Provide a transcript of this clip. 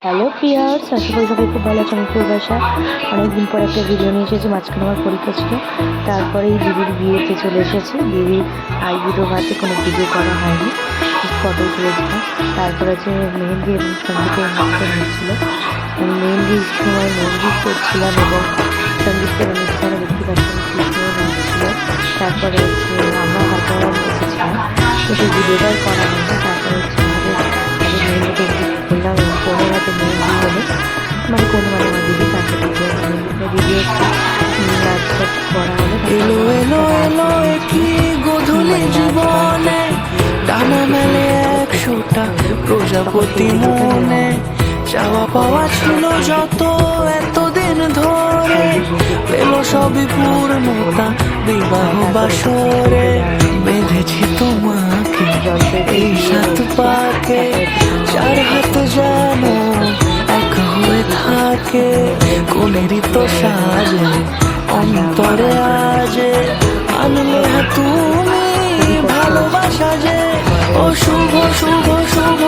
Hello প্রিয়ার্স, আশা করি সবাই খুব ভালো আছে। আমি পূর্বাশা। অনেকদিন পর একটা ভিডিও নিয়ে এসেছি। মাঝখানে আমার পরীক্ষা ছিল, তারপরেই দিদির বিয়েতে চলে এসেছি। দিদির আইবুড়ো ভাতে কোনো ভিডিও করা হয়নি, ফটো তুলেছিলাম। তারপরে যে মেহেন্দি এবং সঙ্গীতের অনুষ্ঠান হচ্ছিল, আমি মেহেন্দির সময় মেহেন্দি করছিলাম এবং সঙ্গীতের অনুষ্ঠানে দেখতে পাচ্ছিলাম কৃষ্ণও নাচছিল। তারপরে হচ্ছে আমরা হালকা এসেছিলাম, তো সেই ভিডিওটাই করা হয়নি। তারপরে হচ্ছে আমাদের মেহেন্দিতে করলাম এবং কোনের হাতে মেহেন্দি হলো, মানে কোন মানে আমার দিদি তাকে ভিডিও নাচ করা হলো। এলো এলো এলো কি গধূলি জীবনে ডানা মেলে 100টা প্রজাপতি মনে চাওয়া পাওয়া ছিল যত এতদিন ধরে পেল সবই পূর্ণতা বিবাহ বাসরে বেঁধেছি তোমাকে এই 7 পাকে 4 হাত যেন এক হয়ে থাকে কোনেরই তো সাজে অন্তরে আজে আনলে তুমি ভালোবাসা যে ও শুভ শুভ শুভ